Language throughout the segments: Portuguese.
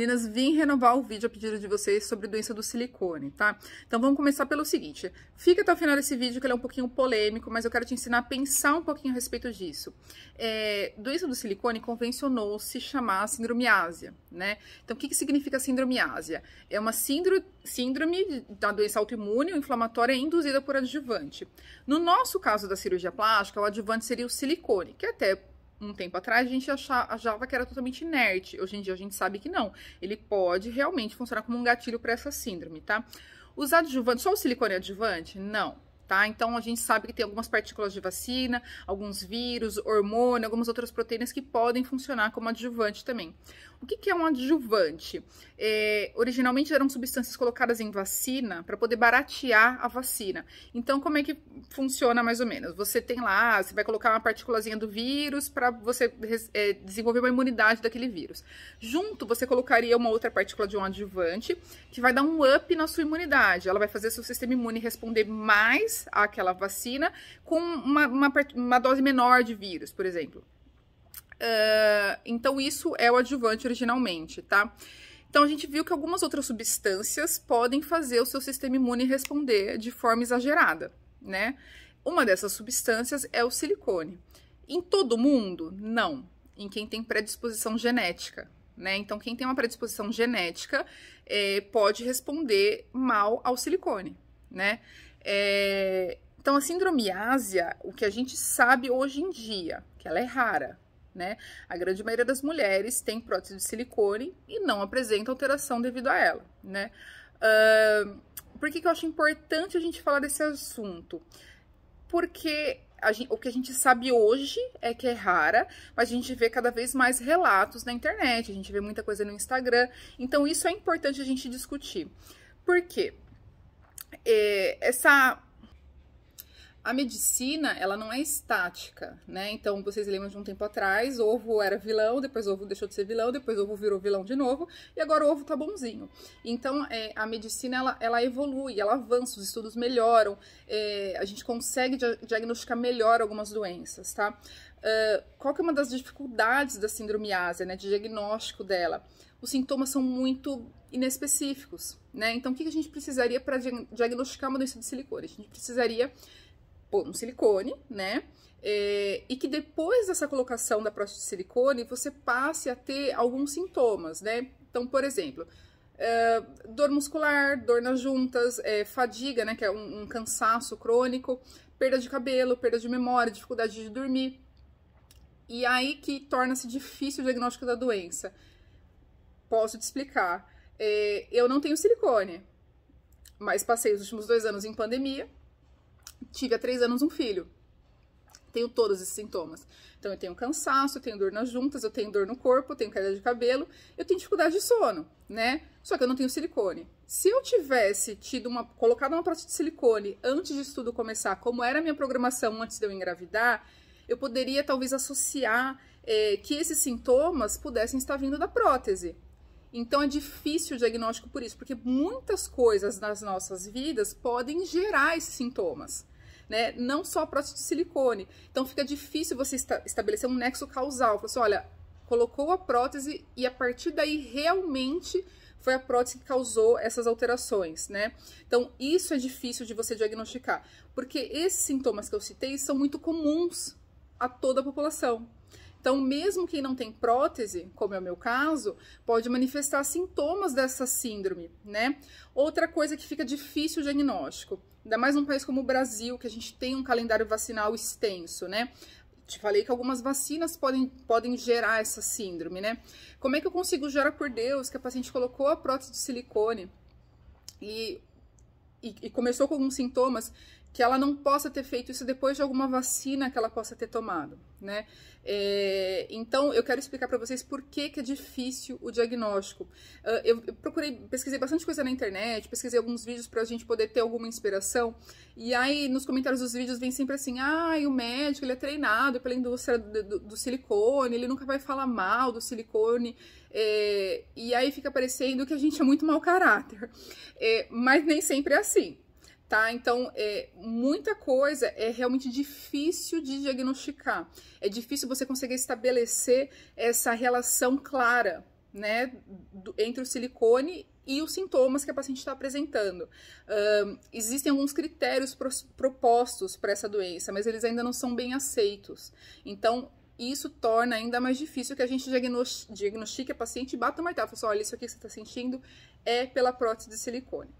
Meninas, vim renovar o vídeo a pedido de vocês sobre doença do silicone, tá? Então vamos começar pelo seguinte, fica até o final desse vídeo que ele é um pouquinho polêmico, mas eu quero te ensinar a pensar um pouquinho a respeito disso. Doença do silicone convencionou-se chamar síndrome ásia, né? Então o que significa síndrome ásia? É uma síndrome da doença autoimune ou inflamatória induzida por adjuvante. No nosso caso da cirurgia plástica, o adjuvante seria o silicone, que até um tempo atrás a gente achava que era totalmente inerte. Hoje em dia a gente sabe que não. Ele pode realmente funcionar como um gatilho para essa síndrome, tá? Os adjuvantes, só o silicone é adjuvante? Não, tá? Então a gente sabe que tem algumas partículas de vacina, alguns vírus, hormônio, algumas outras proteínas que podem funcionar como adjuvante também. O que é um adjuvante? Originalmente eram substâncias colocadas em vacina para poder baratear a vacina. Então, como é que funciona mais ou menos? Você tem lá, você vai colocar uma partículazinha do vírus para você desenvolver uma imunidade daquele vírus. Junto, você colocaria uma outra partícula de um adjuvante que vai dar um up na sua imunidade. Ela vai fazer seu sistema imune responder mais àquela vacina com uma dose menor de vírus, por exemplo. Então, isso é o adjuvante originalmente, tá? Então, a gente viu que algumas outras substâncias podem fazer o seu sistema imune responder de forma exagerada, né? Uma dessas substâncias é o silicone. Em todo mundo? Não. Em quem tem predisposição genética, né? Então, quem tem uma predisposição genética pode responder mal ao silicone, né? Então, a síndrome ásia, o que a gente sabe hoje em dia, que ela é rara, né? A grande maioria das mulheres tem prótese de silicone e não apresenta alteração devido a ela, né? Por que eu acho importante a gente falar desse assunto? Porque o que a gente sabe hoje é que é rara, mas a gente vê cada vez mais relatos na internet, a gente vê muita coisa no Instagram, então isso é importante a gente discutir. Por quê? A medicina, ela não é estática, né? Então, vocês lembram de um tempo atrás, ovo era vilão, depois ovo deixou de ser vilão, depois ovo virou vilão de novo, e agora o ovo tá bonzinho. Então, a medicina, ela evolui, ela avança, os estudos melhoram, a gente consegue diagnosticar melhor algumas doenças, tá? Qual que é uma das dificuldades da síndrome ásia, né? De diagnóstico dela? Os sintomas são muito inespecíficos, né? Então, o que a gente precisaria para diagnosticar uma doença de silicone? A gente precisaria pôr um silicone, né? E que depois dessa colocação da prótese de silicone, você passe a ter alguns sintomas, né? Então, por exemplo, dor muscular, dor nas juntas, fadiga, né? Que é um cansaço crônico, perda de cabelo, perda de memória, dificuldade de dormir. E aí que torna-se difícil o diagnóstico da doença. Posso te explicar. Eu não tenho silicone, mas passei os últimos 2 anos em pandemia. Tive há 3 anos um filho. Tenho todos esses sintomas. Então, eu tenho cansaço, eu tenho dor nas juntas, eu tenho dor no corpo, eu tenho queda de cabelo, eu tenho dificuldade de sono, né? Só que eu não tenho silicone. Se eu tivesse colocado uma prótese de silicone antes disso tudo começar, como era a minha programação antes de eu engravidar, eu poderia talvez associar que esses sintomas pudessem estar vindo da prótese. Então, é difícil o diagnóstico por isso, porque muitas coisas nas nossas vidas podem gerar esses sintomas, né? Não só a prótese de silicone. Então, fica difícil você estabelecer um nexo causal. Falar assim, olha, colocou a prótese e a partir daí realmente foi a prótese que causou essas alterações, né? Então, isso é difícil de você diagnosticar, porque esses sintomas que eu citei são muito comuns a toda a população. Então, mesmo quem não tem prótese, como é o meu caso, pode manifestar sintomas dessa síndrome, né? Outra coisa que fica difícil o diagnóstico, ainda mais num país como o Brasil, que a gente tem um calendário vacinal extenso, né? Te falei que algumas vacinas podem gerar essa síndrome, né? Como é que eu consigo jurar por Deus que a paciente colocou a prótese de silicone e começou com alguns sintomas, que ela não possa ter feito isso depois de alguma vacina que ela possa ter tomado, né? Então, eu quero explicar para vocês por que é difícil o diagnóstico. Eu pesquisei bastante coisa na internet, pesquisei alguns vídeos para a gente poder ter alguma inspiração, e aí nos comentários dos vídeos vem sempre assim, o médico, ele é treinado pela indústria do silicone, ele nunca vai falar mal do silicone, e aí fica parecendo que a gente é muito mau caráter, mas nem sempre é assim. Tá? Então, muita coisa é realmente difícil de diagnosticar. É difícil você conseguir estabelecer essa relação clara né, entre o silicone e os sintomas que a paciente está apresentando. Existem alguns critérios propostos para essa doença, mas eles ainda não são bem aceitos. Então, isso torna ainda mais difícil que a gente diagnostique a paciente e bata o martelo. Fala assim, olha, isso aqui que você está sentindo é pela prótese de silicone.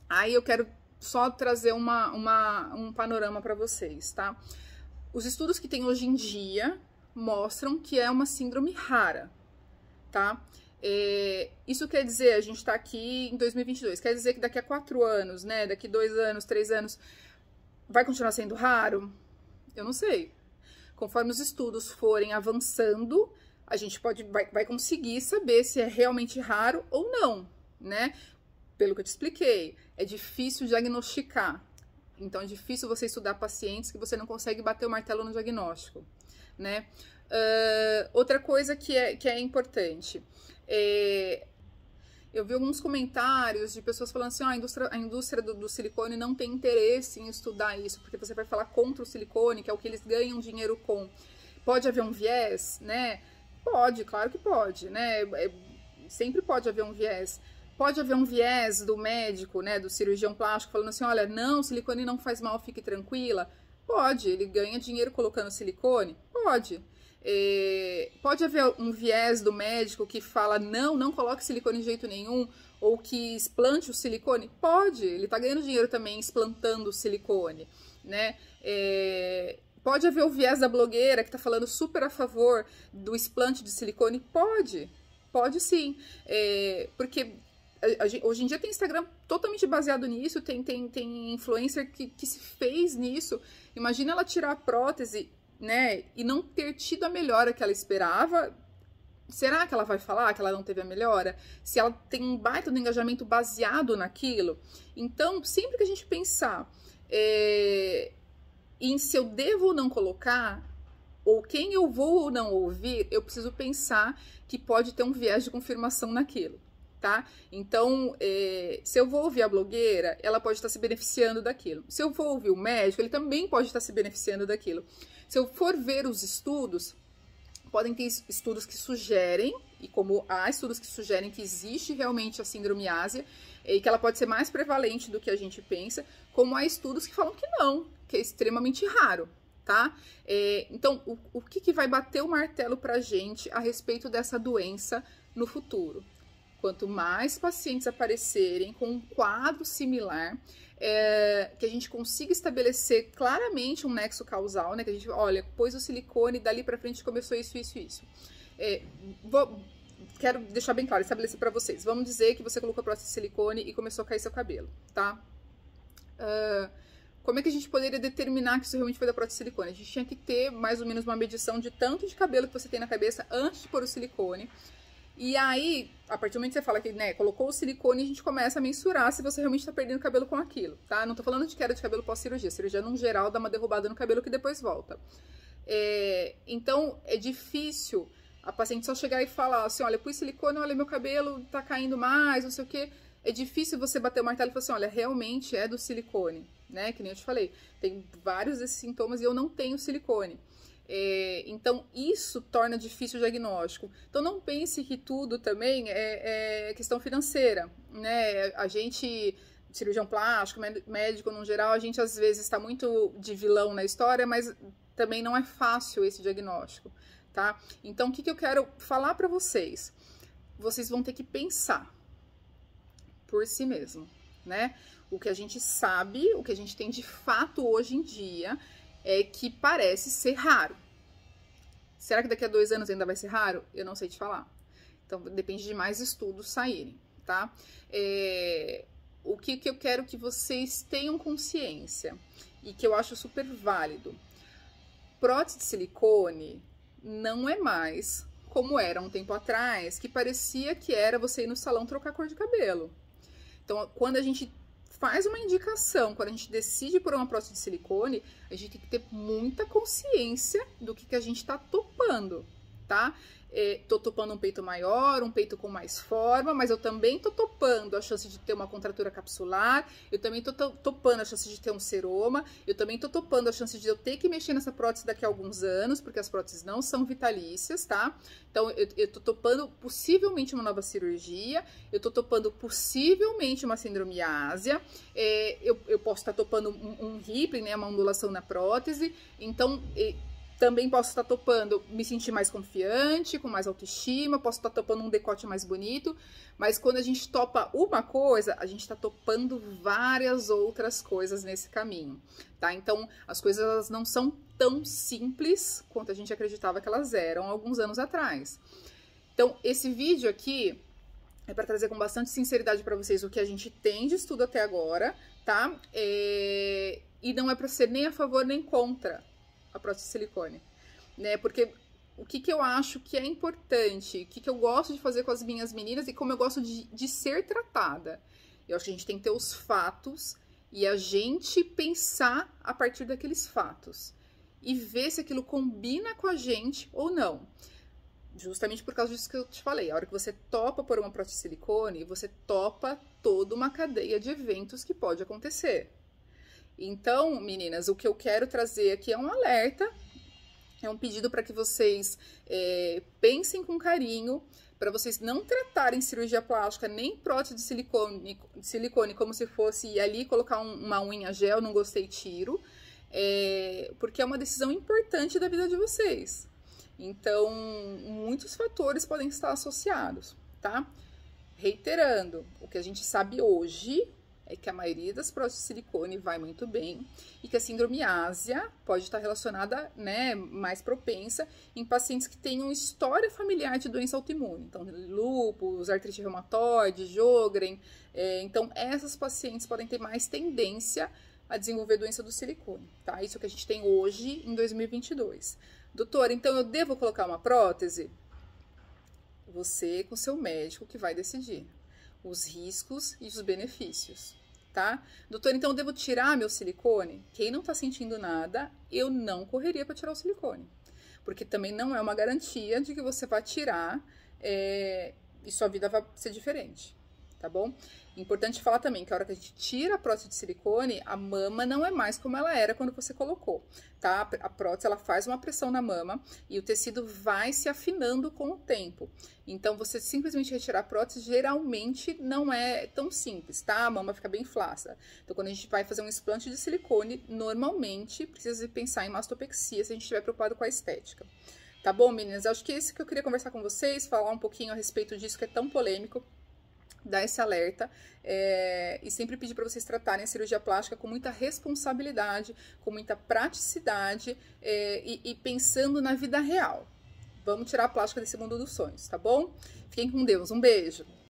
Aí eu quero só trazer um panorama para vocês, tá? Os estudos que tem hoje em dia mostram que é uma síndrome rara, tá? Isso quer dizer, a gente tá aqui em 2022, quer dizer que daqui a 4 anos, né, daqui 2 anos, 3 anos, vai continuar sendo raro? Eu não sei. Conforme os estudos forem avançando, a gente vai conseguir saber se é realmente raro ou não, né? Pelo que eu te expliquei, é difícil diagnosticar. Então, é difícil você estudar pacientes que você não consegue bater o martelo no diagnóstico, né? Outra coisa que é importante, eu vi alguns comentários de pessoas falando assim, a indústria do silicone não tem interesse em estudar isso, porque você vai falar contra o silicone, que é o que eles ganham dinheiro com. Pode haver um viés, né? Pode, claro que pode, né? Sempre pode haver um viés. Pode haver um viés do médico, né, do cirurgião plástico, falando assim, olha, não, silicone não faz mal, fique tranquila. Pode, ele ganha dinheiro colocando silicone? Pode. Pode haver um viés do médico que fala, não coloque silicone de jeito nenhum, ou que explante o silicone? Pode, ele tá ganhando dinheiro também explantando o silicone, né? Pode haver o viés da blogueira que tá falando super a favor do explante de silicone? Pode sim, porque hoje em dia tem Instagram totalmente baseado nisso, tem influencer que se fez nisso. Imagina ela tirar a prótese, né, e não ter tido a melhora que ela esperava. Será que ela vai falar que ela não teve a melhora? Se ela tem um baita do engajamento baseado naquilo? Então, sempre que a gente pensar em se eu devo ou não colocar, ou quem eu vou ou não ouvir, eu preciso pensar que pode ter um viés de confirmação naquilo. Tá? Então, se eu vou ouvir a blogueira, ela pode estar se beneficiando daquilo. Se eu vou ouvir o médico, ele também pode estar se beneficiando daquilo. Se eu for ver os estudos, podem ter estudos que sugerem, e como há estudos que sugerem que existe realmente a síndrome ásia, e que ela pode ser mais prevalente do que a gente pensa, como há estudos que falam que não, que é extremamente raro. Tá? Então, o que vai bater o martelo pra gente a respeito dessa doença no futuro? Quanto mais pacientes aparecerem com um quadro similar, que a gente consiga estabelecer claramente um nexo causal, né? Que a gente, olha, pôs o silicone, dali pra frente começou isso. Quero deixar bem claro, estabelecer pra vocês. Vamos dizer que você colocou a prótese de silicone e começou a cair seu cabelo, tá? Como é que a gente poderia determinar que isso realmente foi da prótese de silicone? A gente tinha que ter mais ou menos uma medição de tanto de cabelo que você tem na cabeça antes de pôr o silicone. E aí, a partir do momento que você fala que, né, colocou o silicone, a gente começa a mensurar se você realmente tá perdendo cabelo com aquilo, tá? Não tô falando de queda de cabelo pós-cirurgia. Cirurgia, no geral, dá uma derrubada no cabelo que depois volta. Então, é difícil a paciente só chegar e falar assim, olha, pus silicone, olha, meu cabelo tá caindo mais, não sei o quê. É difícil você bater o martelo e falar assim, olha, realmente é do silicone, né? Que nem eu te falei, tem vários desses sintomas e eu não tenho silicone. Então, isso torna difícil o diagnóstico. Então, não pense que tudo também é questão financeira, né? A gente, cirurgião plástico, médico no geral, a gente às vezes está muito de vilão na história, mas também não é fácil esse diagnóstico, tá? Então, o que eu quero falar para vocês? Vocês vão ter que pensar por si mesmo, né? O que a gente sabe, o que a gente tem de fato hoje em dia é que parece ser raro. Será que daqui a 2 anos ainda vai ser raro? Eu não sei te falar. Então, depende de mais estudos saírem, tá? O que eu quero que vocês tenham consciência e que eu acho super válido. Prótese de silicone não é mais como era um tempo atrás, que parecia que era você ir no salão trocar cor de cabelo. Então, quando a gente faz uma indicação, quando a gente decide por uma prótese de silicone, a gente tem que ter muita consciência do que a gente está topando, tá? Tô topando um peito maior, um peito com mais forma, mas eu também tô topando a chance de ter uma contratura capsular, eu também tô topando a chance de ter um seroma, eu também tô topando a chance de eu ter que mexer nessa prótese daqui a alguns anos, porque as próteses não são vitalícias, tá? Então, eu tô topando possivelmente uma nova cirurgia, eu tô topando possivelmente uma sindromiásia, eu posso estar topando um Rippling, né, uma ondulação na prótese, então... Também posso estar topando me sentir mais confiante, com mais autoestima, posso estar topando um decote mais bonito, mas quando a gente topa uma coisa, a gente está topando várias outras coisas nesse caminho, tá? Então, as coisas elas não são tão simples quanto a gente acreditava que elas eram alguns anos atrás. Então, esse vídeo aqui é para trazer com bastante sinceridade para vocês o que a gente tem de estudo até agora, tá? E não é para ser nem a favor nem contra a prótese de silicone, né? Porque o que eu acho que é importante, o que eu gosto de fazer com as minhas meninas e como eu gosto de ser tratada. Eu acho que a gente tem que ter os fatos e a gente pensar a partir daqueles fatos e ver se aquilo combina com a gente ou não. Justamente por causa disso que eu te falei. A hora que você topa por uma prótese de silicone, você topa toda uma cadeia de eventos que pode acontecer. Então, meninas, o que eu quero trazer aqui é um alerta, é um pedido para que vocês pensem com carinho, para vocês não tratarem cirurgia plástica nem prótese de silicone como se fosse ir ali colocar uma unha gel, não gostei, tiro, porque é uma decisão importante da vida de vocês. Então, muitos fatores podem estar associados, tá? Reiterando, o que a gente sabe hoje é que a maioria das próteses de silicone vai muito bem e que a sindromiásia pode estar relacionada, né, mais propensa em pacientes que tenham história familiar de doença autoimune. Então, lúpus, artrite reumatoide, Sjögren. Então, essas pacientes podem ter mais tendência a desenvolver doença do silicone, tá? Isso é o que a gente tem hoje em 2022. Doutora, então eu devo colocar uma prótese? Você com seu médico que vai decidir os riscos e os benefícios, tá? Doutor, então eu devo tirar meu silicone? Quem não tá sentindo nada, eu não correria para tirar o silicone. Porque também não é uma garantia de que você vai tirar e sua vida vai ser diferente, tá bom? Importante falar também que a hora que a gente tira a prótese de silicone, a mama não é mais como ela era quando você colocou, tá? A prótese, ela faz uma pressão na mama e o tecido vai se afinando com o tempo. Então, você simplesmente retirar a prótese, geralmente não é tão simples, tá? A mama fica bem flácida. Então, quando a gente vai fazer um explante de silicone, normalmente precisa pensar em mastopexia se a gente estiver preocupado com a estética. Tá bom, meninas? Acho que é isso que eu queria conversar com vocês, falar um pouquinho a respeito disso que é tão polêmico. Dar esse alerta e sempre pedir para vocês tratarem a cirurgia plástica com muita responsabilidade, com muita praticidade e pensando na vida real. Vamos tirar a plástica desse mundo dos sonhos, tá bom? Fiquem com Deus, um beijo!